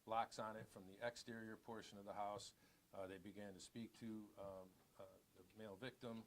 locks on it from the exterior portion of the house. They began to speak to the male victim,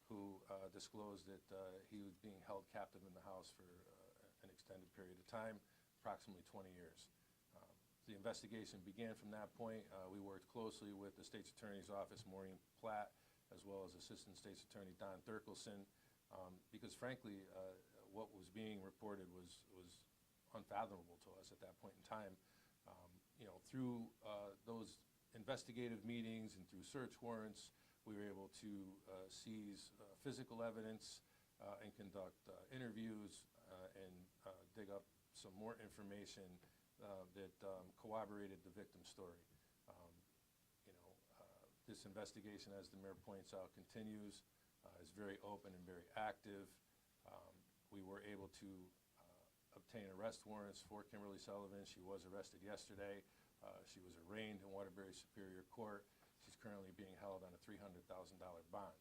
who disclosed that he was being held captive in the house for an extended period of time, approximately 20 years. The investigation began from that point. We worked closely with the State's Attorney's Office, Maureen Platt, as well as Assistant State's Attorney Don Thurkelson, because frankly, what was being reported was unfathomable to us at that point in time. Through those investigative meetings and through search warrants, we were able to seize physical evidence and conduct interviews and dig up some more information that corroborated the victim's story. This investigation, as the mayor points out, continues, is very open and very active. We were able to obtain arrest warrants for Kimberly Sullivan. She was arrested yesterday. She was arraigned in Waterbury Superior Court. She's currently being held on a $300,000 bond.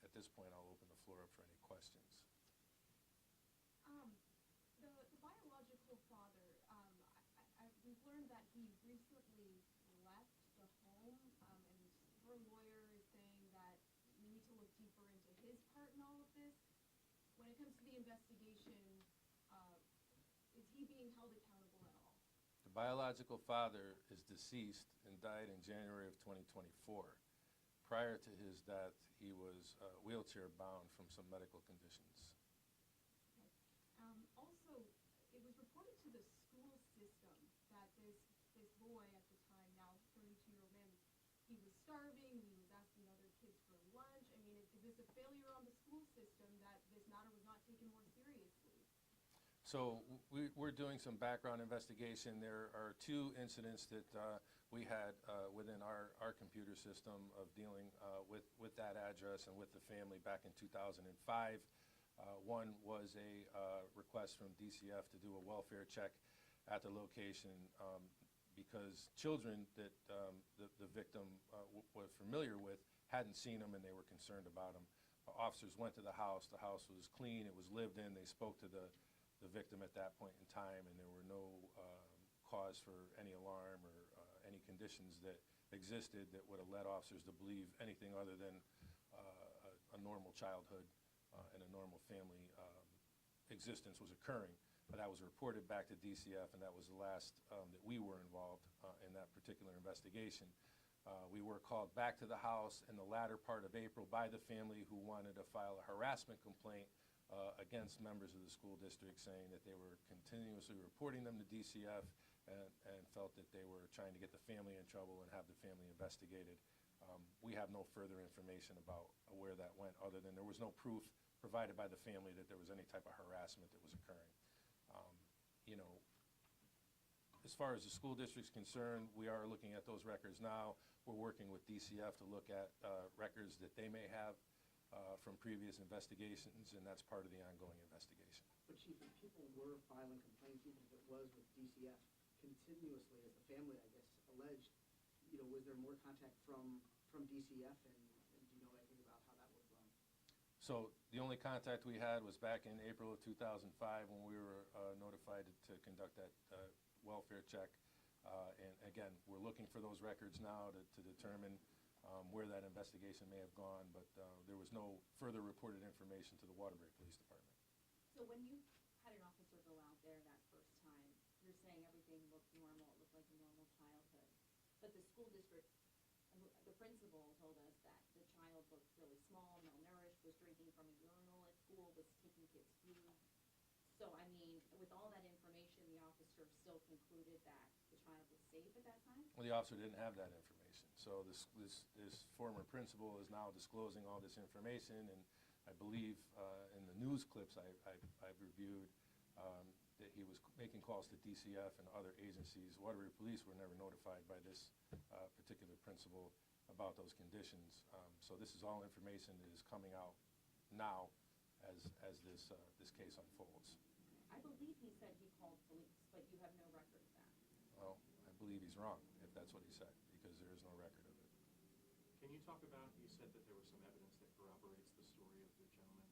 At this point, I'll open the floor up for any questions. The biological father, we've learned that he recently left the home, and her lawyer is saying that we need to look deeper into his part in all of this. When it comes to the investigation, is he being held accountable at all? The biological father is deceased and died in January of 2024. Prior to his death, he was wheelchair bound from some medical conditions. Okay. Also, it was reported to the school system that this boy at the time, now 32-year-old man, he was starving, he was asking other kids for lunch. I mean, is this a failure on the school system that this matter was not taken more seriously? So we're doing some background investigation. There are two incidents that we had within our computer system of dealing with that address and with the family back in 2005. One was a request from DCF to do a welfare check at the location because children that the victim was familiar with hadn't seen him and they were concerned about him. Officers went to the house. The house was clean. It was lived in. They spoke to the victim at that point in time, and there were no cause for any alarm or any conditions that existed that would have led officers to believe anything other than a normal childhood and a normal family existence was occurring. But that was reported back to DCF, and that was the last that we were involved in that particular investigation. We were called back to the house in the latter part of April by the family who wanted to file a harassment complaint against members of the school district, saying that they were continuously reporting them to DCF and felt that they were trying to get the family in trouble and have the family investigated. We have no further information about where that went, other than there was no proof provided by the family that there was any type of harassment that was occurring. As far as the school district's concerned, we are looking at those records now. We're working with DCF to look at records that they may have from previous investigations, and that's part of the ongoing investigation. But Chief, if people were filing complaints, even if it was with DCF, continuously, as the family, I guess, alleged, was there more contact from DCF, and do you know anything about how that would have gone? So the only contact we had was back in April of 2005 when we were notified to conduct that welfare check. And again, we're looking for those records now to determine where that investigation may have gone, but there was no further reported information to the Waterbury Police Department. So when you had an officer go out there that first time, you're saying everything looked normal, it looked like a normal childhood. But the school district, the principal told us that the child looked really small, malnourished, was drinking from a urinal at school, was taking kids' food. So, I mean, with all that information, the officer still concluded that the child was safe at that time? Well, the officer didn't have that information. So this former principal is now disclosing all this information, and I believe in the news clips I've reviewed that he was making calls to DCF and other agencies. Waterbury Police were never notified by this particular principal about those conditions. So this is all information that is coming out now as this case unfolds. I believe he said he called police, but you have no record of that. Well, I believe he's wrong if that's what he said, because there is no record of it. Can you talk about, you said that there was some evidence that corroborates the story of the gentleman.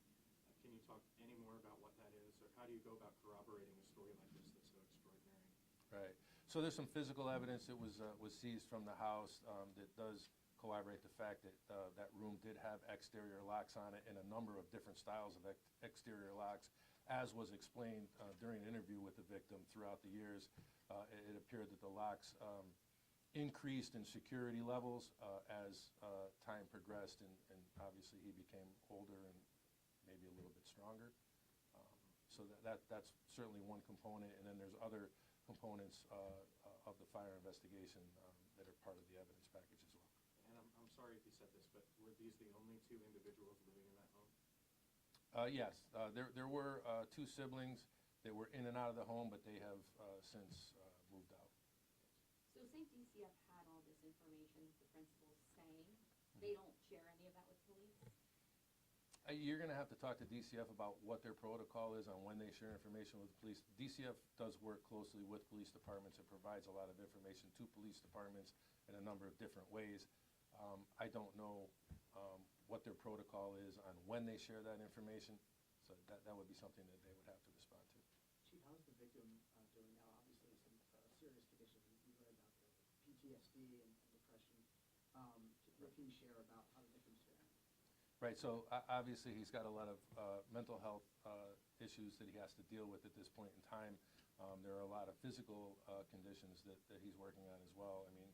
Can you talk any more about what that is, or how do you go about corroborating a story like this that's so extraordinary? Right. So there's some physical evidence that was seized from the house that does corroborate the fact that that room did have exterior locks on it and a number of different styles of exterior locks, as was explained during an interview with the victim throughout the years. It appeared that the locks increased in security levels as time progressed, and obviously he became older and maybe a little bit stronger. So that's certainly one component, and then there's other components of the fire investigation that are part of the evidence package as well. And I'm sorry if you said this, but were these the only two individuals living in that home? Yes, there were two siblings that were in and out of the home, but they have since moved out. So say DCF had all this information that the principal's saying, they don't share any of that with police? You're going to have to talk to DCF about what their protocol is on when they share information with the police. DCF does work closely with police departments and provides a lot of information to police departments in a number of different ways. I don't know what their protocol is on when they share that information, so that would be something that they would have to respond to. Chief, how's the victim doing now? Obviously, some serious conditions. We read about the PTSD and depression. What can you share about how the victim's faring? Right, so obviously he's got a lot of mental health issues that he has to deal with at this point in time. There are a lot of physical conditions that he's working on as well. I mean,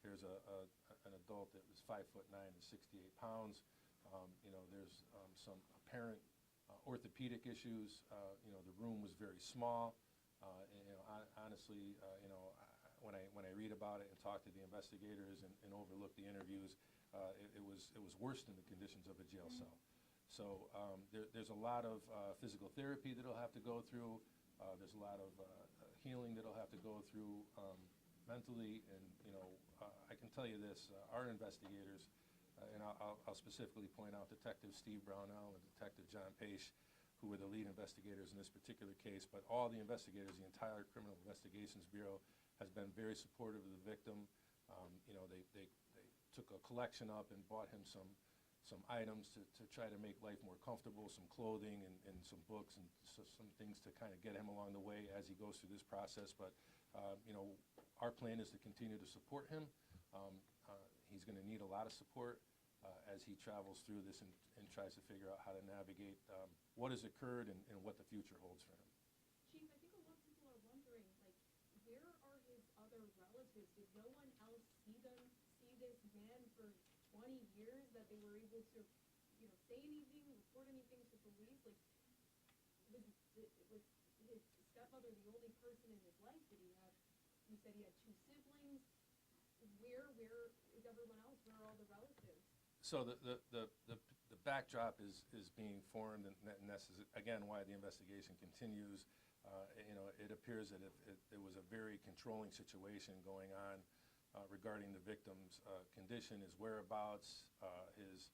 here's an adult that was 5'9" and 68 pounds. There's some apparent orthopedic issues. The room was very small. Honestly, when I read about it and talk to the investigators and overlook the interviews, it was worse than the conditions of a jail cell. So there's a lot of physical therapy that he'll have to go through. There's a lot of healing that he'll have to go through mentally. And I can tell you this: our investigators, and I'll specifically point out Detective Steve Brownell and Detective John Pace, who were the lead investigators in this particular case. But all the investigators, the entire Criminal Investigations Bureau, has been very supportive of the victim. They took a collection up and bought him some items to try to make life more comfortable, some clothing and some books and some things to kind of get him along the way as he goes through this process. But our plan is to continue to support him. He's going to need a lot of support as he travels through this and tries to figure out how to navigate what has occurred and what the future holds for him. Chief, I think a lot of people are wondering, where are his other relatives? Did no one else see this man for 20 years that they were able to, say anything, report anything to police? Was his stepmother the only person in his life? You said he had two siblings. Where is everyone else? Where are all the relatives? So the backdrop is being formed, and that's again why the investigation continues. It appears that it was a very controlling situation going on regarding the victim's condition, his whereabouts, his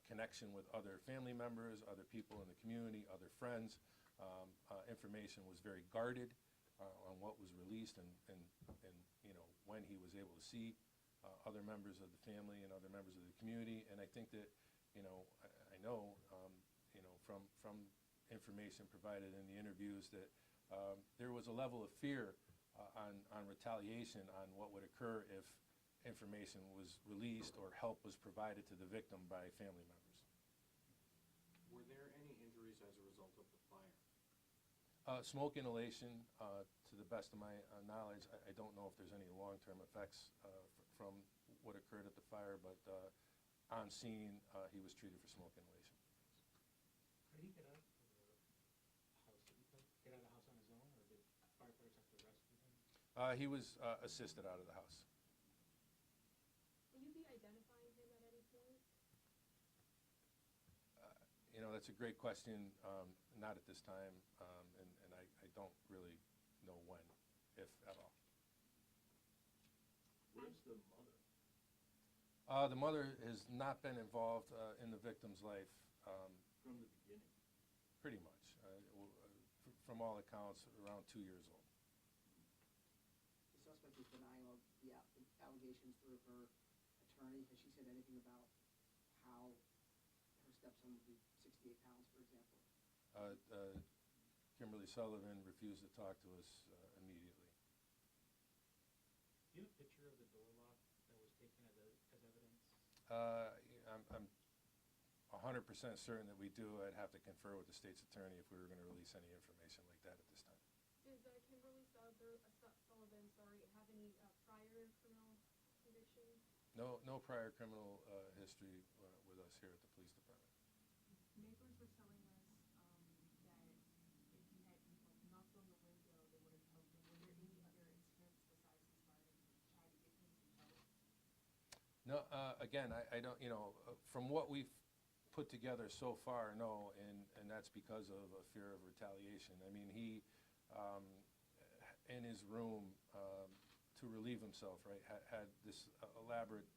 connection with other family members, other people in the community, other friends. Information was very guarded on what was released and when he was able to see other members of the family and other members of the community. And I think that I know from information provided in the interviews that there was a level of fear on retaliation on what would occur if information was released or help was provided to the victim by family members. Were there any injuries as a result of the fire? Smoke inhalation, to the best of my knowledge, I don't know if there's any long-term effects from what occurred at the fire, but on scene, he was treated for smoke inhalation. Could he get out of the house? Did he get out of the house on his own, or did firefighters have to rescue him? He was assisted out of the house. Will you be identifying him at any point? That's a great question. Not at this time, and I don't really know when, if at all. Where's the mother? The mother has not been involved in the victim's life. From the beginning? Pretty much. From all accounts, around 2 years old. The suspect is denying the allegations through her attorney. Has she said anything about how her stepson would be 68 pounds, for example? Kimberly Sullivan refused to talk to us immediately. Do you have a picture of the door lock that was taken as evidence? I'm 100% certain that we do. I'd have to confer with the state's attorney if we were going to release any information like that at this time. Does Kimberly Sullivan, have any prior criminal convictions? No prior criminal history with us here at the police department. Neighbors were telling us that if you had knocked on the window, they would have opened. Were there any other incidents besides this one that you tried to get him some trouble? No, again, I don't, from what we've put together so far, no, and that's because of a fear of retaliation. I mean, he, in his room, to relieve himself, right, had this elaborate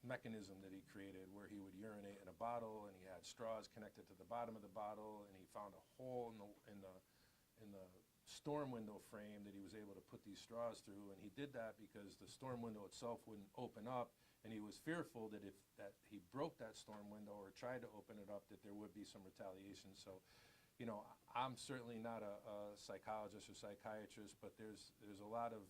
mechanism that he created where he would urinate in a bottle, and he had straws connected to the bottom of the bottle, and he found a hole in the storm window frame that he was able to put these straws through, and he did that because the storm window itself wouldn't open up, and he was fearful that if he broke that storm window or tried to open it up, that there would be some retaliation. So, I'm certainly not a psychologist or psychiatrist, but there's a lot of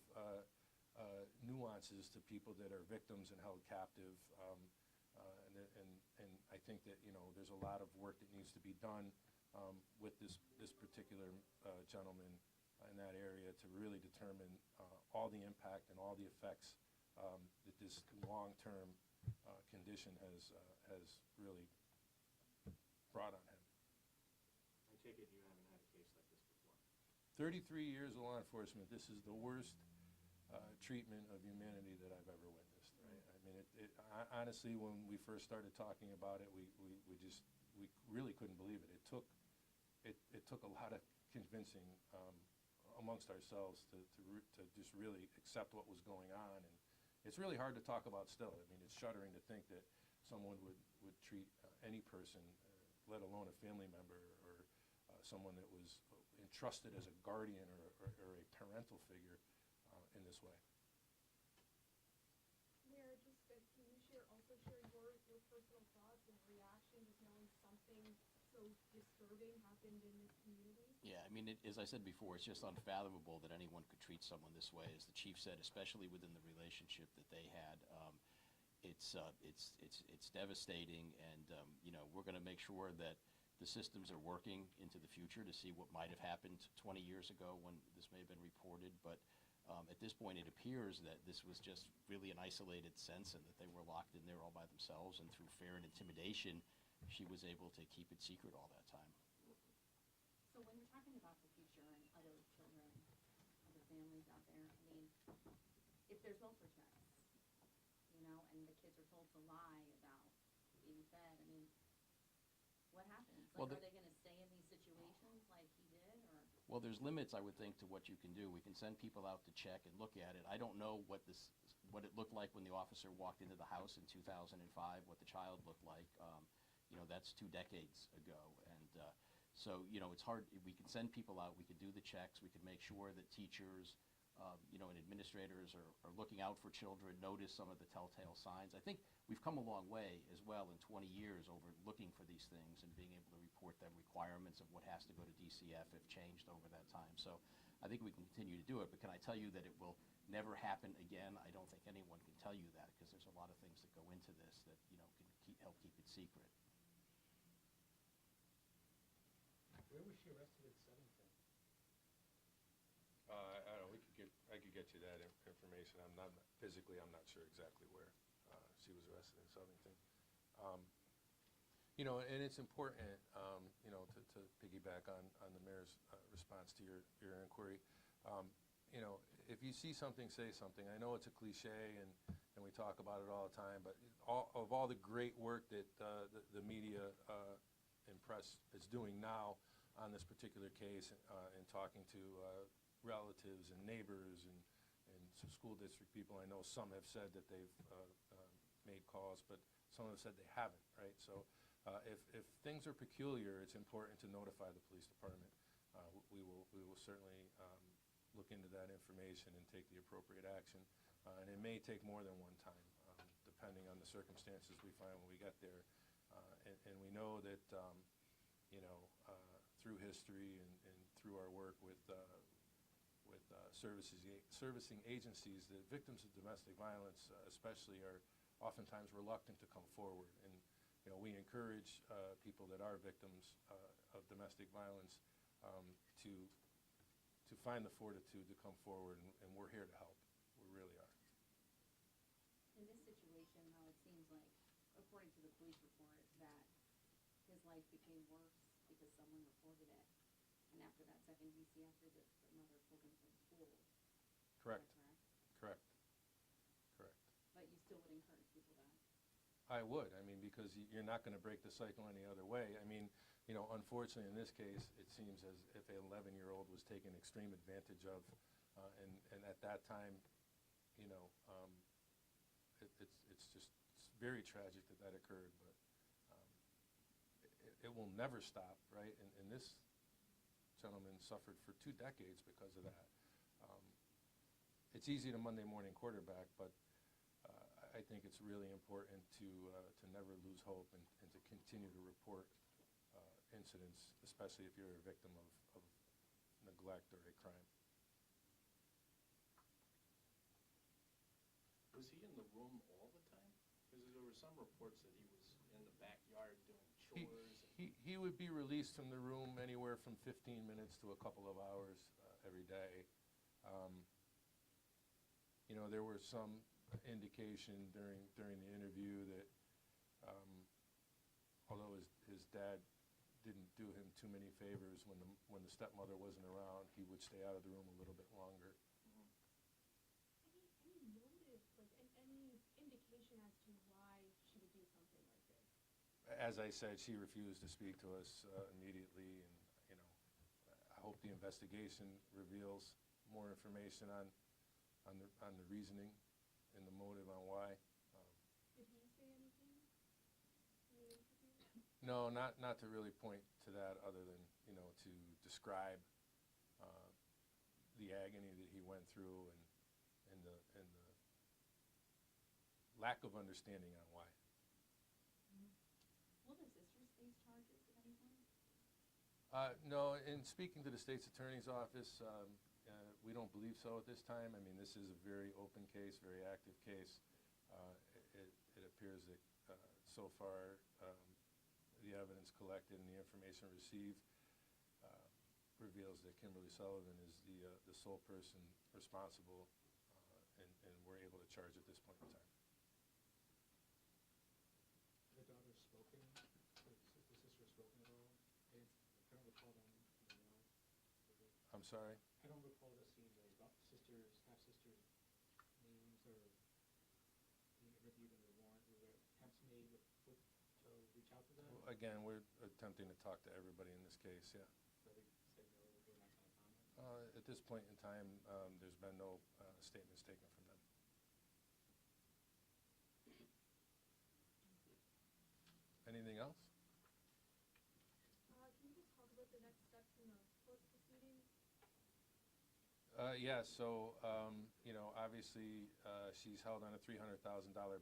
nuances to people that are victims and held captive, and I think that there's a lot of work that needs to be done with this particular gentleman in that area to really determine all the impact and all the effects that this long-term condition has really brought on him. I take it you haven't had a case like this before? 33 years of law enforcement, this is the worst treatment of humanity that I've ever witnessed, right? I mean, honestly, when we first started talking about it, we really couldn't believe it. It took a lot of convincing amongst ourselves to just really accept what was going on, and it's really hard to talk about still. I mean, it's shuddering to think that someone would treat any person, let alone a family member or someone that was entrusted as a guardian or a parental figure in this way. Mayor, just can you also share your personal thoughts and reaction, just knowing something so disturbing happened in this community? Yeah, I mean, as I said before, it's just unfathomable that anyone could treat someone this way. As the chief said, especially within the relationship that they had, it's devastating, and we're going to make sure that the systems are working into the future to see what might have happened 20 years ago when this may have been reported. But at this point, it appears that this was just really an isolated sense and that they were locked in there all by themselves, and through fear and intimidation, she was able to keep it secret all that time. So when you're talking about the future and other children, other families out there, I mean, if there's welfare checks, and the kids are told to lie about being fed, I mean, what happens? Like, are they going to stay in these situations like he did, or? Well, there's limits, I would think, to what you can do. We can send people out to check and look at it. I don't know what it looked like when the officer walked into the house in 2005, what the child looked like. That's 2 decades ago, and so it's hard. We can send people out. We can do the checks. We can make sure that teachers, and administrators are looking out for children, notice some of the telltale signs. I think we've come a long way as well in 20 years over looking for these things and being able to report them. Requirements of what has to go to DCF have changed over that time. So I think we can continue to do it, but can I tell you that it will never happen again? I don't think anyone can tell you that, because there's a lot of things that go into this that can help keep it secret. Where was she arrested in Southington? I don't know. I could get you that information. I'm not sure exactly where she was arrested in Southington. And it's important, to piggyback on the mayor's response to your inquiry. If you see something, say something. I know it's a cliche, and we talk about it all the time, but of all the great work that the media and press is doing now on this particular case, and talking to relatives and neighbors and some school district people, I know some have said that they've made calls, but some have said they haven't, right? So if things are peculiar, it's important to notify the police department. We will certainly look into that information and take the appropriate action, and it may take more than one time, depending on the circumstances we find when we get there. And we know that through history and through our work with servicing agencies, the victims of domestic violence especially are oftentimes reluctant to come forward. And we encourage people that are victims of domestic violence to find the fortitude to come forward, and we're here to help. We really are. In this situation, though, it seems like, according to the police report, that his life became worse because someone reported it. And after that second DCF visit, the mother pulled him from school. Correct. Is that Correct. Correct. But you still would encourage people to... I would. I mean, because you're not going to break the cycle any other way. I mean, unfortunately, in this case, it seems as if an 11-year-old was taken extreme advantage of, and at that time, it's very tragic that occurred. But it will never stop, right? And this gentleman suffered for 2 decades because of that. It's easy to Monday morning quarterback, but I think it's really important to never lose hope and to continue to report incidents, especially if you're a victim of neglect or a crime. Was he in the room all the time? Because there were some reports that he was in the backyard doing chores. He would be released from the room anywhere from 15 minutes to a couple of hours every day. There were some indication during the interview that although his dad didn't do him too many favors when the stepmother wasn't around, he would stay out of the room a little bit longer. Any motive, like any indication as to why she would do something like this? As I said, she refused to speak to us immediately, and I hope the investigation reveals more information on the reasoning and the motive on why. Did he say anything in the interview? No, not to really point to that, other than to describe the agony that he went through and the lack of understanding on why. Will the sisters face charges at any point? No, in speaking to the state's attorney's office, we don't believe so at this time. I mean, this is a very open case, very active case. It appears that so far the evidence collected and the information received reveals that Kimberly Sullivan is the sole person responsible, and we're able to charge at this point in time. The daughter spoken? The sister spoken at all? I don't recall them in the yard. I'm sorry? I don't recall the scene where sisters, half-sisters' names or being interviewed in the warrant. Were there attempts made to reach out to them? Well, again, we're attempting to talk to everybody in this case, yeah. So they said no, they were not going to comment? At this point in time, there's been no statements taken from them. Anything else? Can you just talk about the next steps in the court proceedings? Yeah, so, obviously, she's held on a $300,000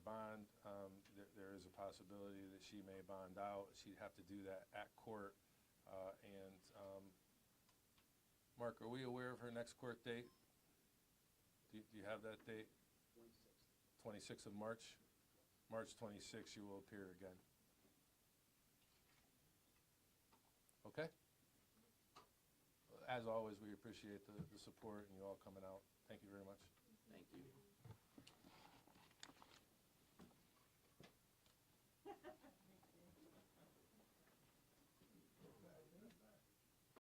bond. There is a possibility that she may bond out. She'd have to do that at court. Mark, are we aware of her next court date? Do you have that date? 26th of March? March 26th, she will appear again. Okay? As always, we appreciate the support and you all coming out. Thank you very much. Thank you.